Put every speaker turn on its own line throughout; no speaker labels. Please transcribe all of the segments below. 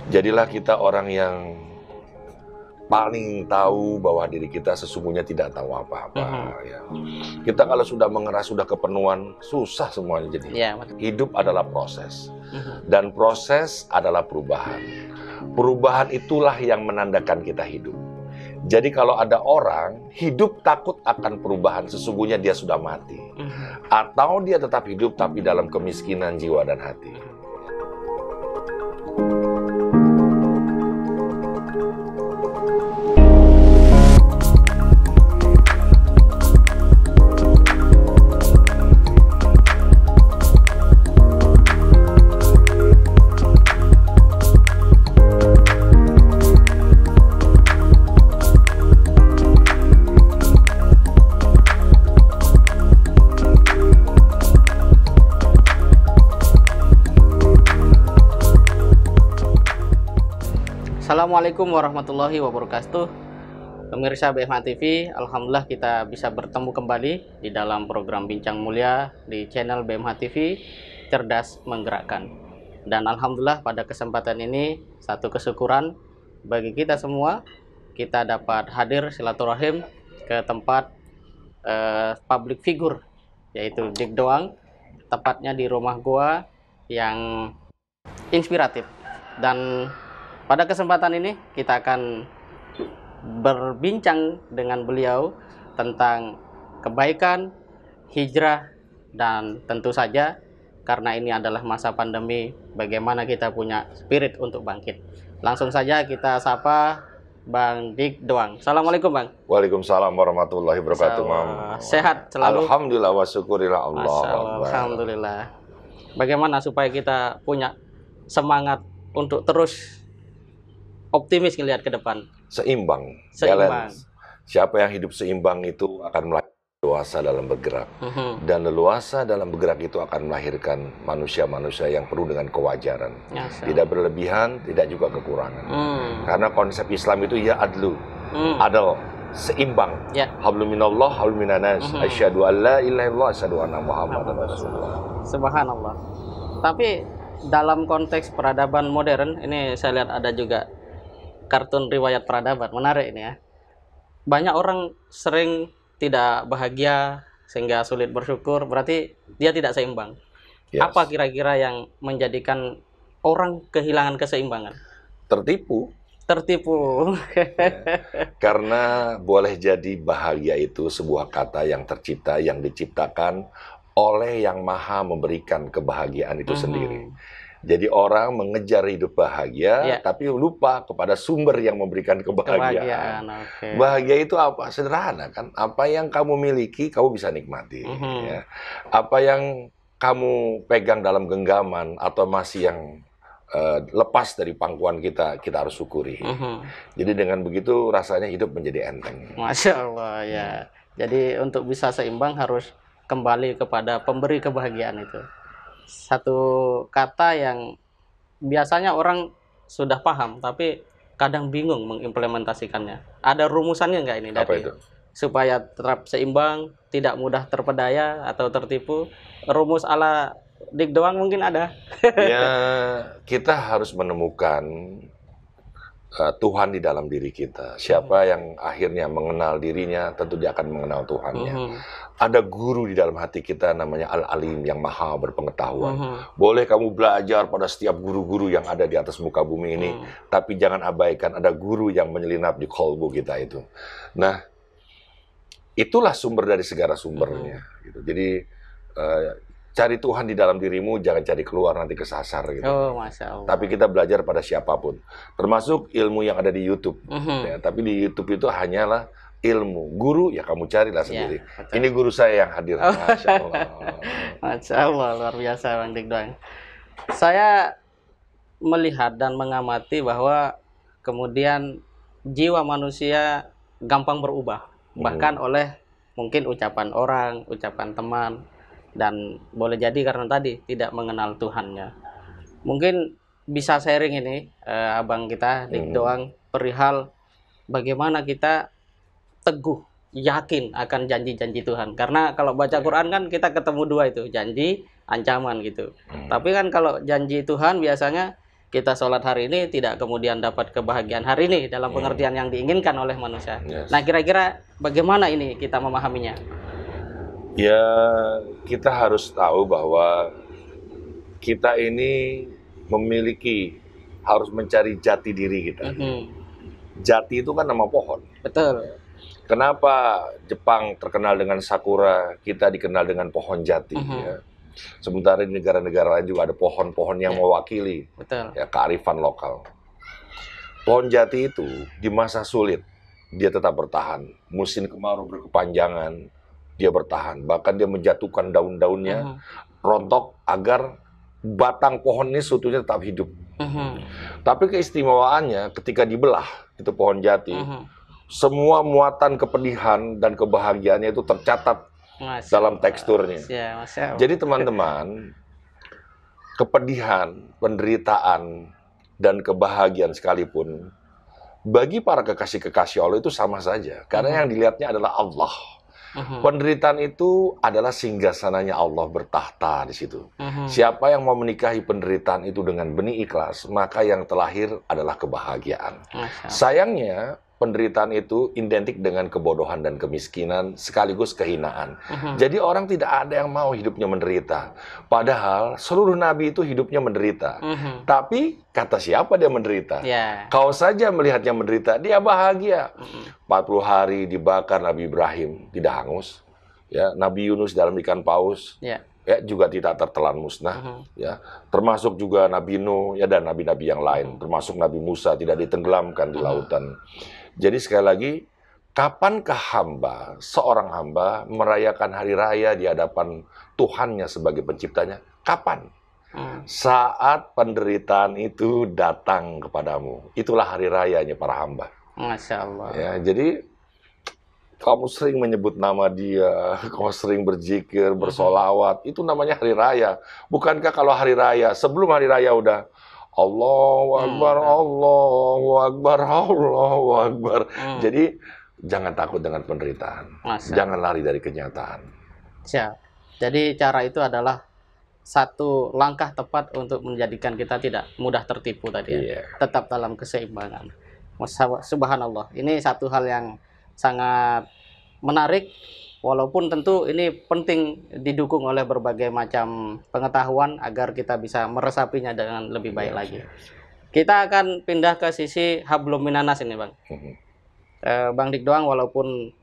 Jadilah kita orang yang paling tahu bahwa diri kita sesungguhnya tidak tahu apa-apa. Ya. Kita kalau sudah mengeras, sudah kepenuhan, susah semuanya jadi. Hidup adalah proses. Dan proses adalah perubahan. Perubahan itulah yang menandakan kita hidup. Jadi kalau ada orang hidup takut akan perubahan, sesungguhnya dia sudah mati. Atau dia tetap hidup tapi dalam kemiskinan jiwa dan hati.
Assalamualaikum warahmatullahi wabarakatuh. Pemirsa BMH TV, alhamdulillah kita bisa bertemu kembali di dalam program Bincang Mulia di channel BMH TV Cerdas Menggerakkan. Dan alhamdulillah pada kesempatan ini satu kesyukuran bagi kita semua, kita dapat hadir silaturahim ke tempat public figure, yaitu Dik Doang, tepatnya di rumah gua yang inspiratif. Dan pada kesempatan ini kita akan berbincang dengan beliau tentang kebaikan, hijrah, dan tentu saja karena ini adalah masa pandemi, bagaimana kita punya spirit untuk bangkit. Langsung saja kita sapa Bang Dik Doang. Assalamualaikum Bang.
Waalaikumsalam warahmatullahi wabarakatuh.
Sehat selalu.
Alhamdulillah wa syukurillah Allah.
Alhamdulillah. Bagaimana supaya kita punya semangat untuk terus optimis ngelihat ke depan?
Seimbang. Balance. Siapa yang hidup seimbang itu akan melahirkan leluasa dalam bergerak. Dan leluasa dalam bergerak itu akan melahirkan manusia-manusia yang penuh dengan kewajaran. Tidak berlebihan, tidak juga kekurangan. Karena konsep Islam itu ya adlu. Adil, seimbang. Hablum minallah, hablum minanas. Asyhadu an la ilaha illallah, asyhadu anna Muhammadan Rasulullah.
Subhanallah. Tapi dalam konteks peradaban modern, ini saya lihat ada juga kartun riwayat peradaban, menarik ini ya. Banyak orang sering tidak bahagia sehingga sulit bersyukur, berarti dia tidak seimbang. Apa kira-kira yang menjadikan orang kehilangan keseimbangan?
Tertipu. Karena boleh jadi bahagia itu sebuah kata yang tercipta, yang diciptakan oleh yang maha memberikan kebahagiaan itu sendiri. Jadi orang mengejar hidup bahagia, tapi lupa kepada sumber yang memberikan kebahagiaan. Bahagia itu apa? Sederhana kan? Apa yang kamu miliki, kamu bisa nikmati. Ya. Apa yang kamu pegang dalam genggaman atau masih yang lepas dari pangkuan kita, kita harus syukuri. Jadi dengan begitu rasanya hidup menjadi enteng.
Masya Allah ya. Jadi untuk bisa seimbang harus kembali kepada pemberi kebahagiaan itu. Satu kata yang biasanya orang sudah paham tapi kadang bingung mengimplementasikannya. Ada rumusannya nggak ini?
Apa itu?
Supaya tetap seimbang, tidak mudah terpedaya atau tertipu. Rumus ala Dik Doang mungkin ada?
Ya, kita harus menemukan Tuhan di dalam diri kita. Siapa yang akhirnya mengenal dirinya, tentu dia akan mengenal Tuhannya. Ada guru di dalam hati kita namanya Al-Alim yang maha berpengetahuan. Boleh kamu belajar pada setiap guru-guru yang ada di atas muka bumi ini, tapi jangan abaikan ada guru yang menyelinap di kolbu kita itu. Nah, itulah sumber dari segala sumbernya. Gitu. Jadi cari Tuhan di dalam dirimu, jangan cari keluar nanti kesasar gitu.
Masya Allah.
Tapi kita belajar pada siapapun, termasuk ilmu yang ada di YouTube. Ya, tapi di YouTube itu hanyalah ilmu. Guru ya kamu carilah sendiri. Ini guru saya yang hadir. Masya Allah.
Masya Allah, luar biasa Bang Dik Doang. Saya melihat dan mengamati bahwa kemudian jiwa manusia gampang berubah, bahkan oleh mungkin ucapan orang, ucapan teman. Dan boleh jadi karena tadi tidak mengenal Tuhannya. Mungkin bisa sharing ini abang kita Dik Doang perihal bagaimana kita teguh, yakin akan janji-janji Tuhan. Karena kalau baca Quran kan kita ketemu dua itu, janji, ancaman gitu. Tapi kan kalau janji Tuhan biasanya kita sholat hari ini tidak kemudian dapat kebahagiaan hari ini dalam pengertian yang diinginkan oleh manusia.
Yes.
Nah, kira-kira bagaimana ini kita memahaminya?
Ya, kita harus tahu bahwa kita ini harus mencari jati diri kita. Jati itu kan nama pohon.
Betul.
Kenapa Jepang terkenal dengan sakura, kita dikenal dengan pohon jati? Ya. Sementara di negara-negara lain juga ada pohon-pohon yang mewakili ya, kearifan lokal. Pohon jati itu di masa sulit, dia tetap bertahan. Musim kemarau berkepanjangan, dia bertahan. Bahkan dia menjatuhkan daun-daunnya, rontok agar batang pohon ini seutuhnya tetap hidup. Tapi keistimewaannya ketika dibelah, itu pohon jati, semua muatan kepedihan dan kebahagiaannya itu tercatat dalam teksturnya. Jadi teman-teman, kepedihan, penderitaan, dan kebahagiaan sekalipun, bagi para kekasih-kekasih Allah itu sama saja. Karena yang dilihatnya adalah Allah. Penderitaan itu adalah singgasananya Allah bertahta di situ. Siapa yang mau menikahi penderitaan itu dengan benih ikhlas, maka yang terlahir adalah kebahagiaan. Sayangnya, penderitaan itu identik dengan kebodohan dan kemiskinan sekaligus kehinaan. Jadi orang tidak ada yang mau hidupnya menderita. Padahal seluruh nabi itu hidupnya menderita. Tapi kata siapa dia menderita? Kau saja melihatnya menderita, dia bahagia. 40 hari dibakar Nabi Ibrahim, tidak hangus. Ya, Nabi Yunus dalam ikan paus. Ya, juga tidak tertelan musnah, ya. Termasuk juga Nabi Nuh, ya, dan nabi-nabi yang lain, termasuk Nabi Musa tidak ditenggelamkan di lautan. Jadi sekali lagi, kapankah seorang hamba merayakan hari raya di hadapan Tuhannya sebagai penciptanya? Kapan? Saat penderitaan itu datang kepadamu. Itulah hari rayanya para hamba.
Masya Allah.
Ya, jadi kamu sering menyebut nama dia, kamu sering berzikir, bersolawat, itu namanya hari raya. Bukankah kalau hari raya, sebelum hari raya udah Allahu Akbar, Allahu Akbar, Allahu Akbar. Jadi jangan takut dengan penderitaan. Jangan lari dari kenyataan.
Siap. Jadi cara itu adalah satu langkah tepat untuk menjadikan kita tidak mudah tertipu tadi. Tetap dalam keseimbangan. Subhanallah. Ini satu hal yang sangat menarik. Walaupun tentu ini penting didukung oleh berbagai macam pengetahuan agar kita bisa meresapinya dengan lebih baik lagi. Kita akan pindah ke sisi hablum minanas ini, Bang. Bang Dik Doang, walaupun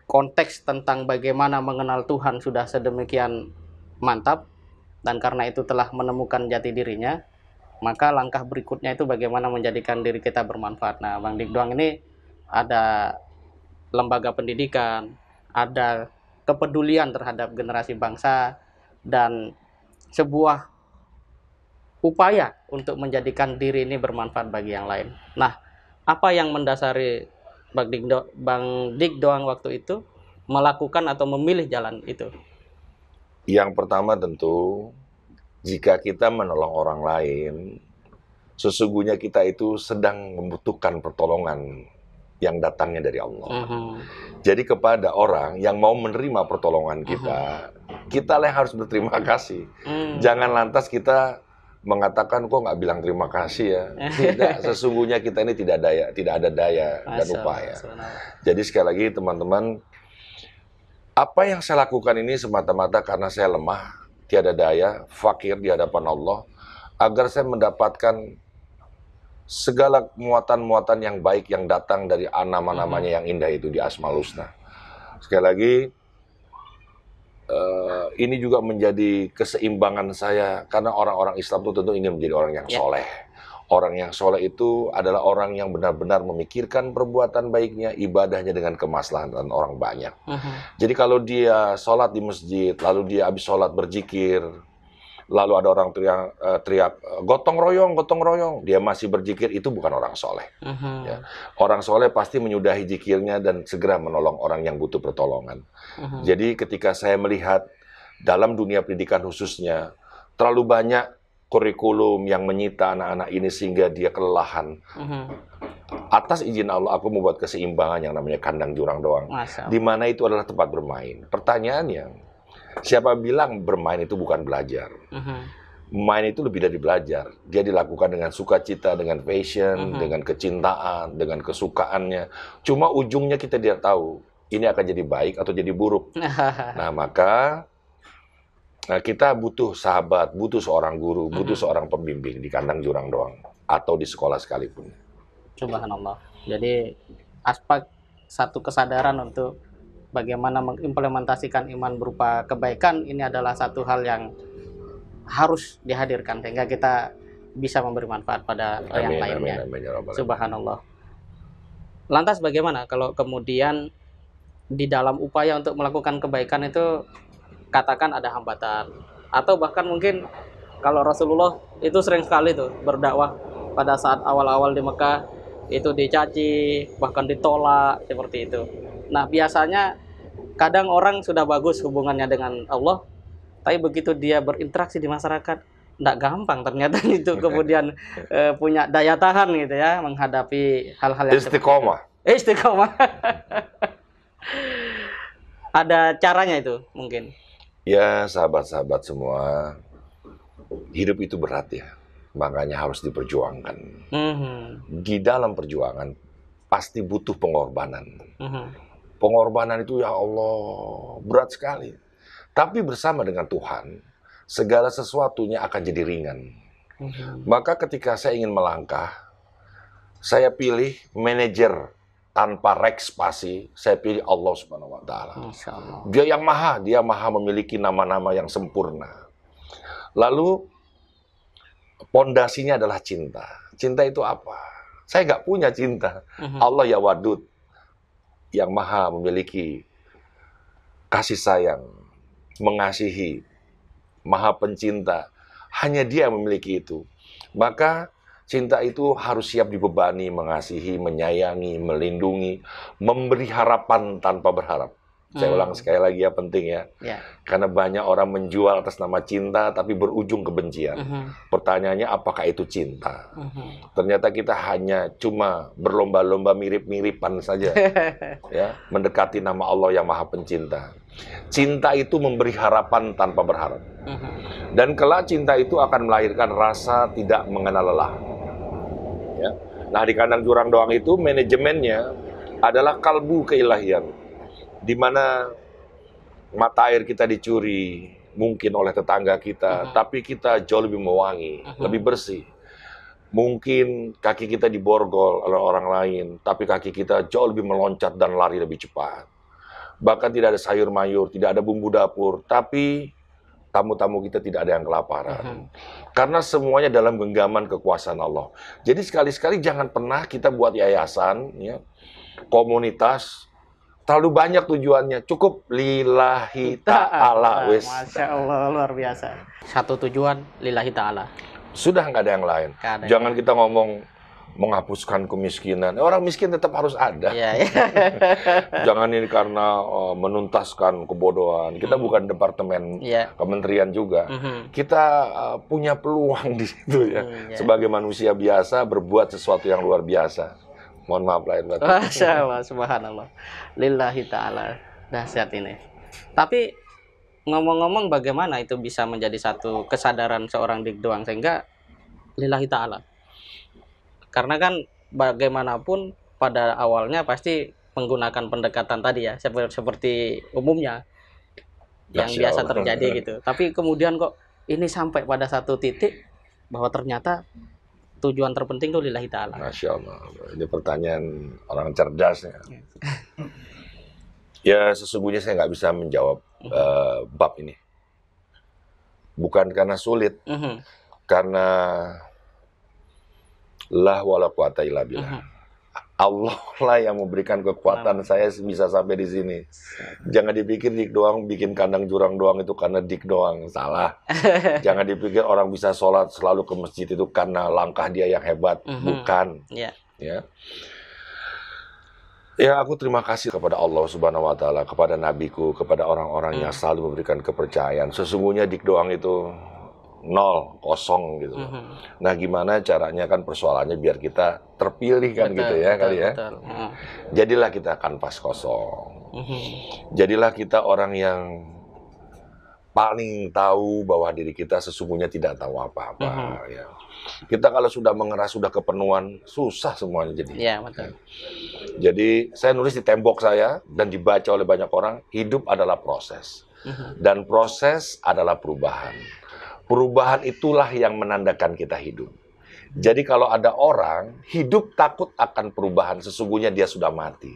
konteks tentang bagaimana mengenal Tuhan sudah sedemikian mantap, dan karena itu telah menemukan jati dirinya, maka langkah berikutnya itu bagaimana menjadikan diri kita bermanfaat. Nah, Bang Dik Doang ini ada lembaga pendidikan, ada kepedulian terhadap generasi bangsa, dan sebuah upaya untuk menjadikan diri ini bermanfaat bagi yang lain. Nah, apa yang mendasari Bang Dik Doang waktu itu melakukan atau memilih jalan itu?
Yang pertama tentu, jika kita menolong orang lain, sesungguhnya kita itu sedang membutuhkan pertolongan yang datangnya dari Allah. Jadi kepada orang yang mau menerima pertolongan kita, kita yang harus berterima kasih. Jangan lantas kita mengatakan kok nggak bilang terima kasih ya. Tidak, sesungguhnya kita ini tidak ada daya dan upaya. Jadi sekali lagi teman-teman, apa yang saya lakukan ini semata-mata karena saya lemah, tiada daya, fakir di hadapan Allah, agar saya mendapatkan segala muatan-muatan yang baik yang datang dari nama-namanya yang indah itu di Asmaul Husna. Sekali lagi, ini juga menjadi keseimbangan saya, karena orang-orang Islam itu tentu ingin menjadi orang yang soleh. Orang yang soleh itu adalah orang yang benar-benar memikirkan perbuatan baiknya, ibadahnya dengan kemaslahatan orang banyak. Jadi kalau dia sholat di masjid, lalu dia habis sholat berzikir, lalu ada orang teriak gotong royong, dia masih berzikir, itu bukan orang soleh. Ya. Orang soleh pasti menyudahi zikirnya dan segera menolong orang yang butuh pertolongan. Jadi ketika saya melihat dalam dunia pendidikan khususnya, terlalu banyak kurikulum yang menyita anak-anak ini sehingga dia kelelahan. Atas izin Allah, aku membuat keseimbangan yang namanya kandang jurang doang, di mana itu adalah tempat bermain. Pertanyaannya, siapa bilang bermain itu bukan belajar? Main itu lebih dari belajar. Dia dilakukan dengan sukacita, dengan passion, dengan kecintaan, dengan kesukaannya. Cuma ujungnya kita tidak tahu ini akan jadi baik atau jadi buruk. Nah, maka kita butuh sahabat, butuh seorang guru, butuh seorang pembimbing di kandang jurang doang atau di sekolah sekalipun.
Subhanallah. Jadi aspek satu kesadaran untuk bagaimana mengimplementasikan iman berupa kebaikan ini adalah satu hal yang harus dihadirkan sehingga kita bisa memberi manfaat pada yang lainnya.
Amin, ya Rabbal alamin.
Subhanallah. Lantas bagaimana kalau kemudian di dalam upaya untuk melakukan kebaikan itu katakan ada hambatan, atau bahkan mungkin kalau Rasulullah itu sering sekali tuh berdakwah pada saat awal-awal di Mekah itu dicaci, bahkan ditolak seperti itu. Nah, biasanya kadang orang sudah bagus hubungannya dengan Allah, tapi begitu dia berinteraksi di masyarakat, tidak gampang ternyata itu kemudian punya daya tahan gitu ya menghadapi hal-hal yang
Istiqomah.
Istiqomah. Ada caranya itu mungkin.
Ya, sahabat-sahabat semua, hidup itu berat ya, makanya harus diperjuangkan. Di dalam perjuangan pasti butuh pengorbanan. Pengorbanan itu ya Allah berat sekali. Tapi bersama dengan Tuhan, segala sesuatunya akan jadi ringan. Maka ketika saya ingin melangkah, saya pilih manajer tanpa rek spasi, saya pilih Allah Subhanahu wa Ta'ala. Dia yang dia maha memiliki nama-nama yang sempurna. Lalu pondasinya adalah cinta. Cinta itu apa? Saya nggak punya cinta. Allah ya Wadud, yang maha memiliki kasih sayang, mengasihi, maha pencinta. Hanya dia yang memiliki itu. Maka cinta itu harus siap dibebani, mengasihi, menyayangi, melindungi, memberi harapan tanpa berharap. Saya ulang sekali lagi ya, penting ya. Karena banyak orang menjual atas nama cinta tapi berujung kebencian. Pertanyaannya apakah itu cinta? Ternyata kita hanya cuma berlomba-lomba mirip-miripan saja. Ya, mendekati nama Allah yang maha pencinta. Cinta itu memberi harapan tanpa berharap. Dan kelak cinta itu akan melahirkan rasa tidak mengenal lelah. Ya. Nah, di kandang jurang doang itu manajemennya adalah kalbu keilahian, di mana mata air kita dicuri mungkin oleh tetangga kita, tapi kita jauh lebih mewangi, lebih bersih. Mungkin kaki kita diborgol oleh orang lain, tapi kaki kita jauh lebih meloncat dan lari lebih cepat. Bahkan tidak ada sayur mayur, tidak ada bumbu dapur, tapi tamu-tamu kita tidak ada yang kelaparan. Karena semuanya dalam genggaman kekuasaan Allah. Jadi sekali-sekali jangan pernah kita buat yayasan, ya, komunitas, terlalu banyak tujuannya. Cukup lillahi ta'ala.
Masya Allah, luar biasa. Satu tujuan, lillahi ta'ala.
Sudah nggak ada yang lain. Jangan kita ngomong menghapuskan kemiskinan. Orang miskin tetap harus ada. Jangan ini karena menuntaskan kebodohan. Kita bukan departemen kementerian juga. Kita punya peluang di situ ya. Sebagai manusia biasa berbuat sesuatu yang luar biasa. Mohon maaf lahir batin.
Masya Allah, subhanallah. Lillahi ta'ala. Dahsyat ini. Tapi ngomong-ngomong bagaimana itu bisa menjadi satu kesadaran seorang dik doang sehingga lillahi ta'ala. Karena kan bagaimanapun pada awalnya pasti menggunakan pendekatan tadi ya, seperti umumnya yang biasa terjadi gitu. Tapi kemudian kok ini sampai pada satu titik bahwa ternyata tujuan terpenting itu lillahi ta'ala.
Masya Allah. Ini pertanyaan orang cerdas ya. Ya sesungguhnya saya nggak bisa menjawab bab ini. Bukan karena sulit, karena la wala quwata illa billah. Allah lah yang memberikan kekuatan saya bisa sampai di sini. Jangan dipikir dik doang bikin kandang jurang doang itu karena dik doang, salah. Jangan dipikir orang bisa sholat selalu ke masjid itu karena langkah dia yang hebat, bukan. Ya. Ya, aku terima kasih kepada Allah Subhanahu wa Ta'ala, kepada nabiku, kepada orang-orang yang selalu memberikan kepercayaan. Sesungguhnya dik doang itu nol, kosong gitu. Nah, gimana caranya kan persoalannya biar kita terpilih kan, gitu ya, kali ya. Jadilah kita kanvas kosong. Jadilah kita orang yang paling tahu bahwa diri kita sesungguhnya tidak tahu apa-apa. Ya. Kita kalau sudah mengeras, sudah kepenuhan, susah semuanya jadi.
Iya, betul.
Jadi saya nulis di tembok saya dan dibaca oleh banyak orang, hidup adalah proses. Dan proses adalah perubahan. Perubahan itulah yang menandakan kita hidup. Jadi kalau ada orang hidup takut akan perubahan, sesungguhnya dia sudah mati.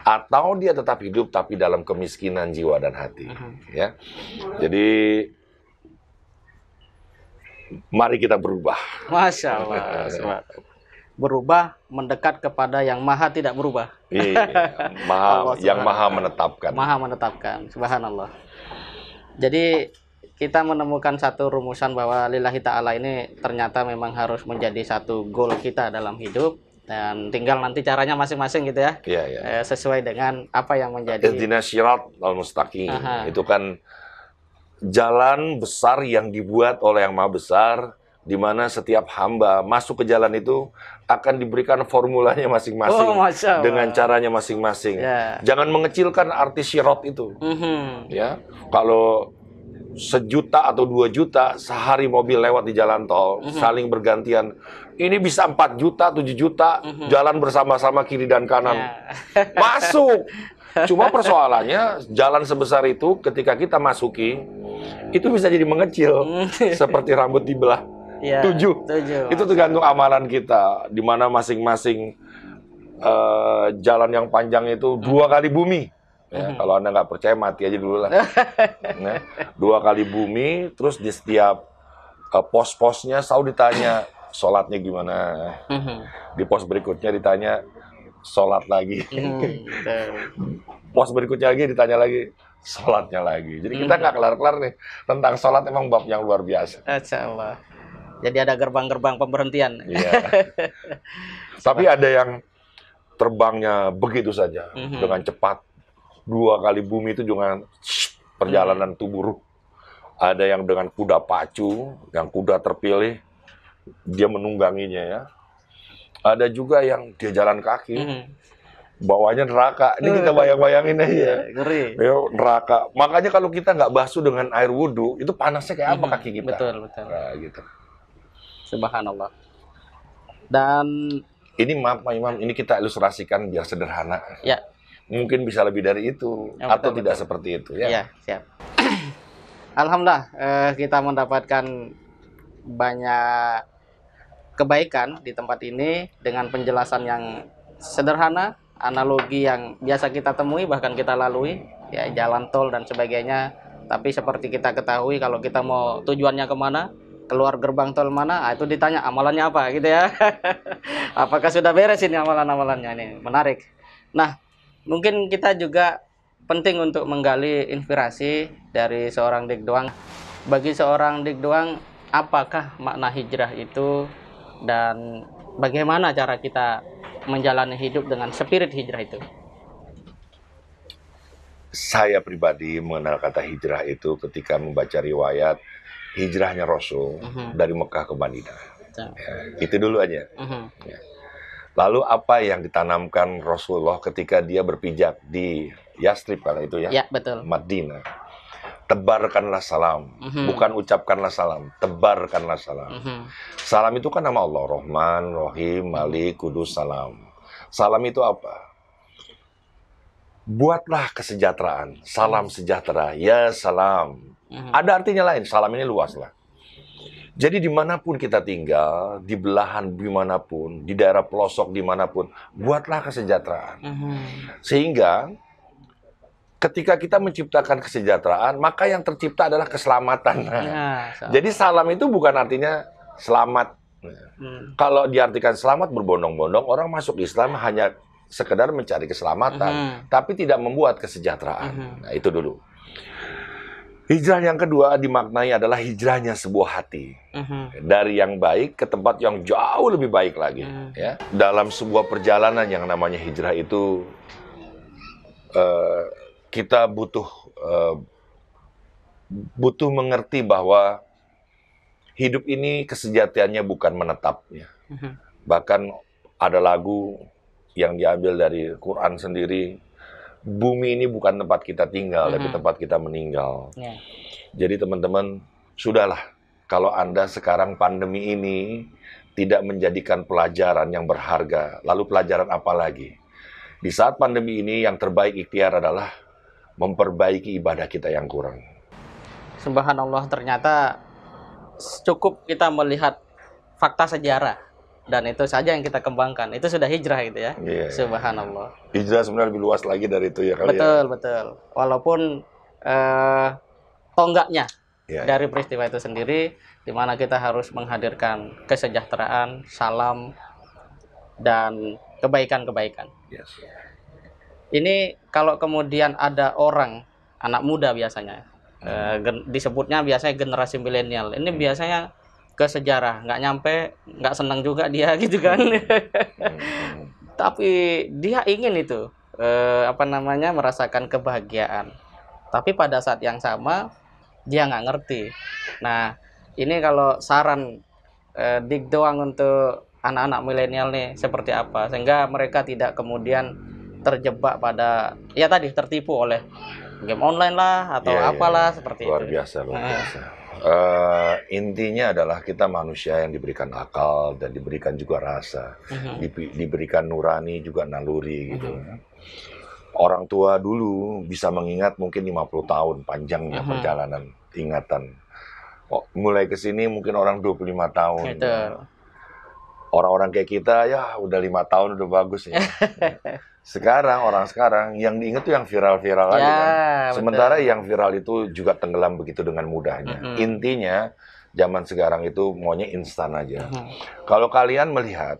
Atau dia tetap hidup tapi dalam kemiskinan jiwa dan hati. Ya. Jadi mari kita berubah.
Masya Allah. Berubah mendekat kepada yang maha tidak berubah.
Iya, yang maha menetapkan.
Maha menetapkan. Subhanallah. Jadi kita menemukan satu rumusan bahwa lillahi ta'ala ini ternyata memang harus menjadi satu goal kita dalam hidup, dan tinggal nanti caranya masing-masing gitu ya.
Iya.
Sesuai dengan apa yang menjadi
Ihdinas Shiratal Mustaqim. Itu kan jalan besar yang dibuat oleh Yang Maha Besar, di mana setiap hamba masuk ke jalan itu akan diberikan formulanya masing-masing, dengan caranya masing-masing. Jangan mengecilkan arti syirat itu. Ya, kalau 1.000.000 atau 2.000.000 sehari mobil lewat di jalan tol, saling bergantian. Ini bisa 4 juta, 7 juta, jalan bersama-sama kiri dan kanan. Masuk. Cuma persoalannya, jalan sebesar itu ketika kita masuki, itu bisa jadi mengecil. Seperti rambut dibelah 7. Itu tergantung amalan kita. Di mana masing-masing jalan yang panjang itu 2 kali bumi. Ya, kalau Anda nggak percaya, mati aja dulu lah. Nah, 2 kali bumi, terus di setiap pos-posnya selalu ditanya, sholatnya gimana. Di pos berikutnya ditanya, sholat lagi. Pos berikutnya lagi ditanya lagi, sholatnya lagi. Jadi kita nggak kelar-kelar nih. Tentang sholat emang bab yang luar biasa.
Insya Allah. Jadi ada gerbang-gerbang pemberhentian.
Iya. Tapi ada yang terbangnya begitu saja, dengan cepat. 2 kali bumi itu juga perjalanan tubuh. Ada yang dengan kuda pacu, yang kuda terpilih, dia menungganginya ya. Ada juga yang dia jalan kaki, bawahnya neraka. Ini kita bayang-bayangin aja.
Ngeri.
Ya, neraka. Makanya kalau kita nggak basuh dengan air wudhu, itu panasnya kayak apa kaki kita?
Betul.
Nah, gitu.
Subhanallah. Dan
ini maaf Pak Imam, ini kita ilustrasikan biar sederhana.
Ya.
Mungkin bisa lebih dari itu,
Ya,
atau
betul.
tidak seperti itu ya.
Iya, siap. Alhamdulillah, kita mendapatkan banyak kebaikan di tempat ini dengan penjelasan yang sederhana, analogi yang biasa kita temui bahkan kita lalui, ya jalan tol dan sebagainya. Tapi seperti kita ketahui, kalau kita mau tujuannya kemana, keluar gerbang tol mana, itu ditanya amalannya apa gitu ya. Apakah sudah beres ini amalan-amalannya ini? Menarik. Nah, mungkin kita juga penting untuk menggali inspirasi dari seorang Dik Doang. Bagi seorang Dik Doang, apakah makna hijrah itu dan bagaimana cara kita menjalani hidup dengan spirit hijrah itu?
Saya pribadi mengenal kata hijrah itu ketika membaca riwayat hijrahnya Rasul dari Mekah ke Madinah. Ya, itu dulu aja. Ya. Lalu apa yang ditanamkan Rasulullah ketika dia berpijak di Yastrib kala itu ya?
Ya, betul.
Madinah. Tebarkanlah salam, bukan ucapkanlah salam, tebarkanlah salam. Salam itu kan nama Allah, Rahman, Rahim, Malik, Kudus, Salam. Salam itu apa? Buatlah kesejahteraan, salam sejahtera, ya salam. Ada artinya lain, salam ini luas lah. Jadi dimanapun kita tinggal, di belahan dimanapun, di daerah pelosok dimanapun, buatlah kesejahteraan. Sehingga ketika kita menciptakan kesejahteraan, maka yang tercipta adalah keselamatan. Jadi salam itu bukan artinya selamat. Kalau diartikan selamat berbondong-bondong, orang masuk Islam hanya sekedar mencari keselamatan, tapi tidak membuat kesejahteraan. Nah, itu dulu. Hijrah yang kedua dimaknai adalah hijrahnya sebuah hati. Dari yang baik ke tempat yang jauh lebih baik lagi. Ya. Dalam sebuah perjalanan yang namanya hijrah itu, kita butuh mengerti bahwa hidup ini kesejatiannya bukan menetap. Ya. Bahkan ada lagu yang diambil dari Quran sendiri, bumi ini bukan tempat kita tinggal, tapi tempat kita meninggal. Jadi teman-teman, sudahlah. Kalau Anda sekarang pandemi ini tidak menjadikan pelajaran yang berharga, lalu pelajaran apa lagi? Di saat pandemi ini yang terbaik ikhtiar adalah memperbaiki ibadah kita yang kurang.
Subhanallah, ternyata cukup kita melihat fakta sejarah dan itu saja yang kita kembangkan. Itu sudah hijrah gitu ya.
Iya.
Subhanallah.
Hijrah sebenarnya lebih luas lagi dari itu ya kali
Betul,
ya.
betul. Walaupun tonggaknya
Iya,
dari peristiwa itu sendiri, di mana kita harus menghadirkan kesejahteraan, salam, dan kebaikan-kebaikan.
yes.
Ini kalau kemudian ada orang, anak muda biasanya, disebutnya biasanya generasi milenial. Ini biasanya ke sejarah, nggak nyampe, nggak senang juga dia gitu kan. Tapi dia ingin itu, merasakan kebahagiaan. Tapi pada saat yang sama, dia nggak ngerti. Nah, ini kalau saran Dik doang untuk anak-anak milenial nih seperti apa, sehingga mereka tidak kemudian terjebak pada, ya tadi, tertipu oleh game online lah, atau apalah seperti
luar
itu.
biasa, luar biasa. Intinya adalah kita manusia yang diberikan akal dan diberikan juga rasa, diberikan nurani juga naluri gitu. Orang tua dulu bisa mengingat mungkin 50 tahun panjangnya perjalanan ingatan. Mulai ke sini mungkin orang 25 tahun.
Itu.
Orang-orang kayak kita ya udah 5 tahun udah bagus ya. Orang sekarang yang diingat tuh yang viral-viral aja
Ya,
kan.
betul.
Sementara yang viral itu juga tenggelam begitu dengan mudahnya. Intinya zaman sekarang itu maunya instan aja. Kalau kalian melihat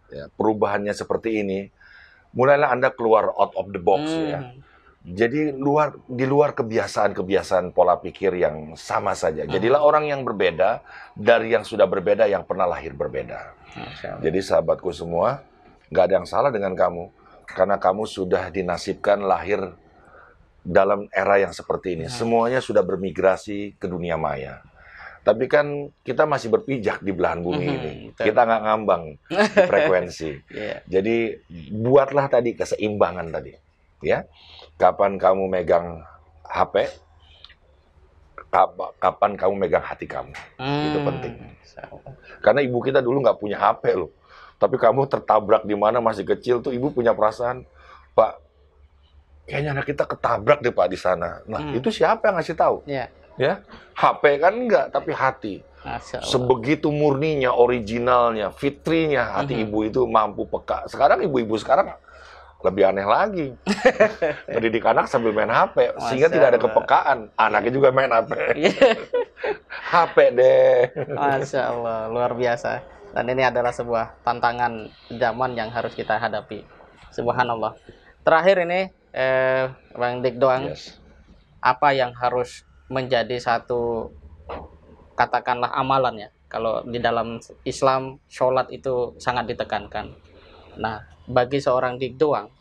ya, perubahannya seperti ini, mulailah Anda keluar out of the box ya. Jadi di luar kebiasaan-kebiasaan pola pikir yang sama saja. Jadilah orang yang berbeda dari yang sudah berbeda, yang pernah lahir berbeda. Jadi sahabatku semua, nggak ada yang salah dengan kamu. Karena kamu sudah dinasibkan lahir dalam era yang seperti ini. Semuanya sudah bermigrasi ke dunia maya. Tapi kan kita masih berpijak di belahan bumi ini. Kita nggak ngambang di frekuensi. Jadi buatlah tadi keseimbangan tadi. Ya, kapan kamu megang HP, kapan kamu megang hati kamu. Itu penting. Karena ibu kita dulu nggak punya HP loh. Tapi kamu tertabrak di mana masih kecil tuh, ibu punya perasaan, Pak, kayaknya anak kita ketabrak deh Pak di sana. Nah, itu siapa yang ngasih tahu? Ya, HP kan enggak, tapi hati. Sebegitu murninya, originalnya, fitrinya hati ibu itu mampu peka. Sekarang ibu-ibu sekarang lebih aneh lagi. Mendidik anak sambil main HP, sehingga tidak ada kepekaan. Anaknya juga main HP. HP deh.
Masya Allah, luar biasa. Dan ini adalah sebuah tantangan zaman yang harus kita hadapi. Subhanallah. Terakhir ini, Bang Dik doang, apa yang harus menjadi satu, katakanlah amalan ya. Kalau di dalam Islam, sholat itu sangat ditekankan. Nah, bagi seorang Dik doang,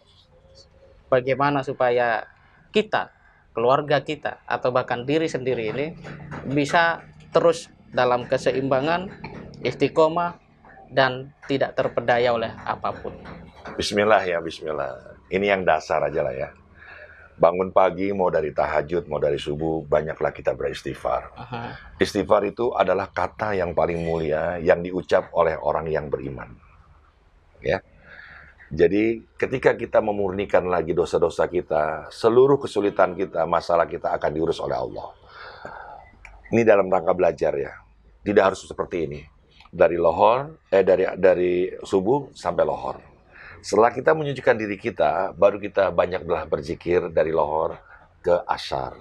bagaimana supaya kita, keluarga kita, atau bahkan diri sendiri ini bisa terus dalam keseimbangan, istiqomah, dan tidak terpedaya oleh apapun.
Bismillah ya, bismillah. Ini yang dasar aja lah ya. Bangun pagi, mau dari tahajud, mau dari subuh, banyaklah kita beristighfar. Istighfar itu adalah kata yang paling mulia yang diucap oleh orang yang beriman. Ya. Jadi ketika kita memurnikan lagi dosa-dosa kita, seluruh kesulitan kita, masalah kita akan diurus oleh Allah. Ini dalam rangka belajar ya. Tidak harus seperti ini. Dari subuh sampai lohor. Setelah kita menyucikan diri kita, baru kita banyaklah berzikir dari lohor ke asyar.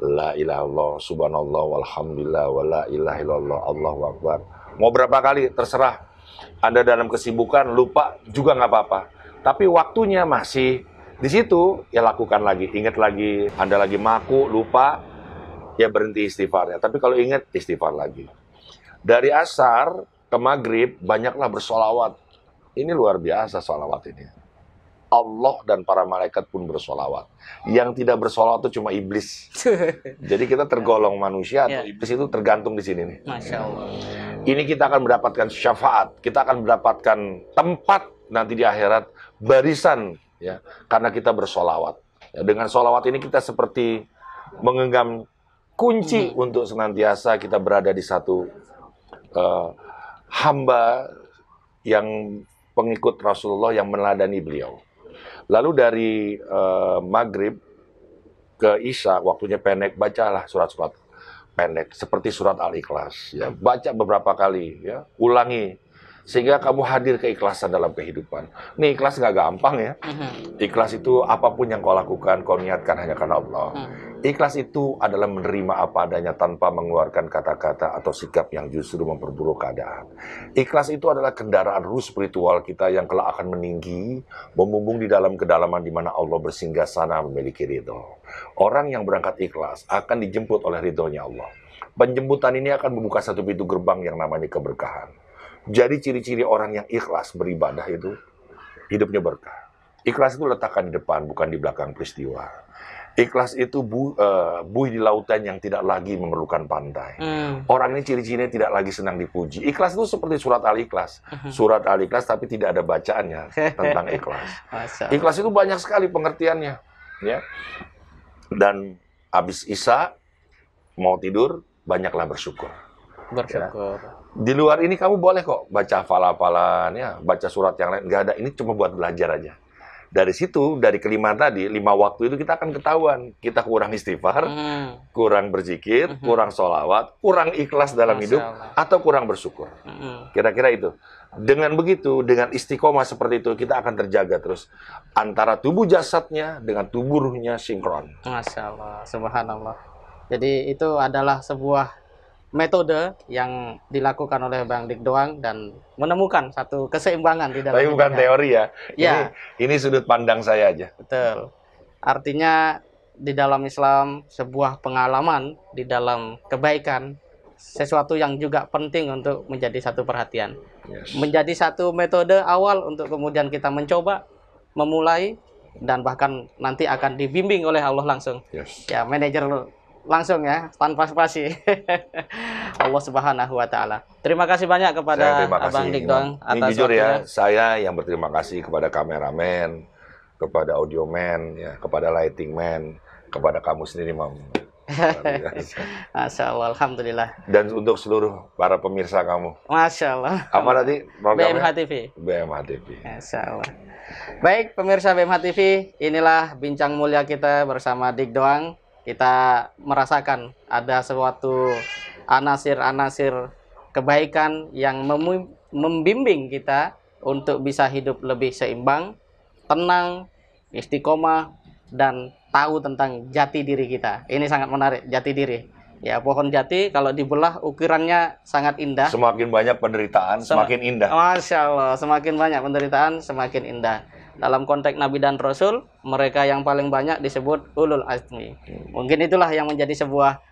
La ilaha illallah, subhanallah, walhamdulillah, wa la ilaha illallah, Allahu akbar. Mau berapa kali, terserah. Anda dalam kesibukan, lupa juga nggak apa-apa. Tapi waktunya masih di situ, ya lakukan lagi. Ingat lagi, Anda lagi maku, lupa, ya berhenti istighfarnya. Tapi kalau ingat, istighfar lagi. Dari asar ke maghrib, banyaklah bersolawat. Ini luar biasa solawat ini. Allah dan para malaikat pun bersolawat. Yang tidak bersolawat itu cuma iblis. Jadi kita tergolong manusia atau iblis itu tergantung di sini nih.
Masya Allah.
Ini kita akan mendapatkan syafaat. Kita akan mendapatkan tempat nanti di akhirat, barisan ya, karena kita bersolawat. Ya, dengan solawat ini kita seperti menggenggam Kunci untuk senantiasa kita berada di satu hamba yang pengikut Rasulullah yang meneladani beliau. Lalu dari maghrib ke Isya, waktunya pendek, bacalah surat-surat pendek seperti surat Al-Ikhlas. Ya, baca beberapa kali, ya, ulangi sehingga kamu hadir keikhlasan dalam kehidupan. Nih, ikhlas nggak gampang ya. Ikhlas itu apapun yang kau lakukan, kau niatkan hanya karena Allah. Ikhlas itu adalah menerima apa adanya tanpa mengeluarkan kata-kata atau sikap yang justru memperburuk keadaan. Ikhlas itu adalah kendaraan ruh spiritual kita yang kelak akan meninggi, memumbung di dalam kedalaman di mana Allah bersinggah sana memiliki ridho. Orang yang berangkat ikhlas akan dijemput oleh ridhonya Allah. Penjemputan ini akan membuka satu pintu gerbang yang namanya keberkahan. Jadi ciri-ciri orang yang ikhlas beribadah itu hidupnya berkah. Ikhlas itu letakkan di depan, bukan di belakang peristiwa. Ikhlas itu buih di lautan yang tidak lagi memerlukan pantai. Orang ini ciri-cirinya tidak lagi senang dipuji. Ikhlas itu seperti surat Al-Ikhlas. Surat Al-Ikhlas tapi tidak ada bacaannya tentang ikhlas. Ikhlas itu banyak sekali pengertiannya. Ya. Dan habis Isya, mau tidur, banyaklah bersyukur.
Bersyukur.
Ya. Di luar ini kamu boleh kok baca hafal-hafalan, ya, baca surat yang lain. Nggak ada, ini cuma buat belajar aja. Dari situ, dari kelima tadi, 5 waktu itu kita akan ketahuan. Kita kurang istighfar, kurang berzikir, kurang sholawat, kurang ikhlas dalam hidup, atau kurang bersyukur. Kira-kira itu. Dengan begitu, dengan istiqomah seperti itu, kita akan terjaga terus. Antara tubuh jasadnya dengan tubuh ruhnya sinkron.
Masya Allah, subhanallah. Jadi itu adalah sebuah metode yang dilakukan oleh Bang Dik Doang dan menemukan satu keseimbangan di dalam.
Tapi bukan teori ya.
Ya.
Ini sudut pandang saya aja.
Betul. Artinya di dalam Islam sebuah pengalaman di dalam kebaikan, sesuatu yang juga penting untuk menjadi satu perhatian. Menjadi satu metode awal untuk kemudian kita mencoba, memulai, dan bahkan nanti akan dibimbing oleh Allah langsung. Ya, manajer langsung ya, tanpa spasi. Allah Subhanahu wa Ta'ala. Terima kasih banyak kepada Abang Dik Doang atas
jujur ya, saya yang berterima kasih kepada kameramen, kepada audioman, ya, kepada lighting man, kepada kamu sendiri, Mam.
Masya Allah, alhamdulillah.
Dan untuk seluruh para pemirsa kamu.
Masya Allah.
Apa tadi programnya?
BMH TV.
BMH TV.
Masya Allah. Baik, pemirsa BMH TV, inilah bincang mulia kita bersama Dik Doang. Kita merasakan ada suatu anasir-anasir kebaikan yang membimbing kita untuk bisa hidup lebih seimbang, tenang, istiqomah, dan tahu tentang jati diri kita. Ini sangat menarik, jati diri. Ya, pohon jati kalau dibelah ukirannya sangat indah.
Semakin banyak penderitaan, semakin indah.
Masya Allah, semakin banyak penderitaan, semakin indah. Dalam konteks Nabi dan Rasul, mereka yang paling banyak disebut ulul azmi. Mungkin itulah yang menjadi sebuah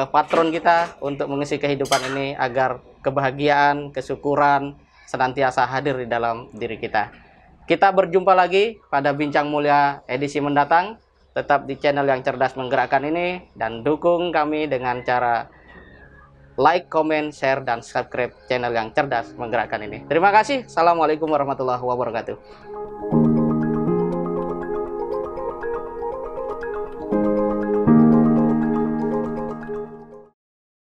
patron kita untuk mengisi kehidupan ini agar kebahagiaan, kesyukuran senantiasa hadir di dalam diri kita. Kita berjumpa lagi pada Bincang Mulia edisi mendatang. Tetap di channel yang cerdas menggerakkan ini dan dukung kami dengan cara like, comment, share, dan subscribe channel yang cerdas menggerakkan ini. Terima kasih. Assalamualaikum warahmatullahi wabarakatuh.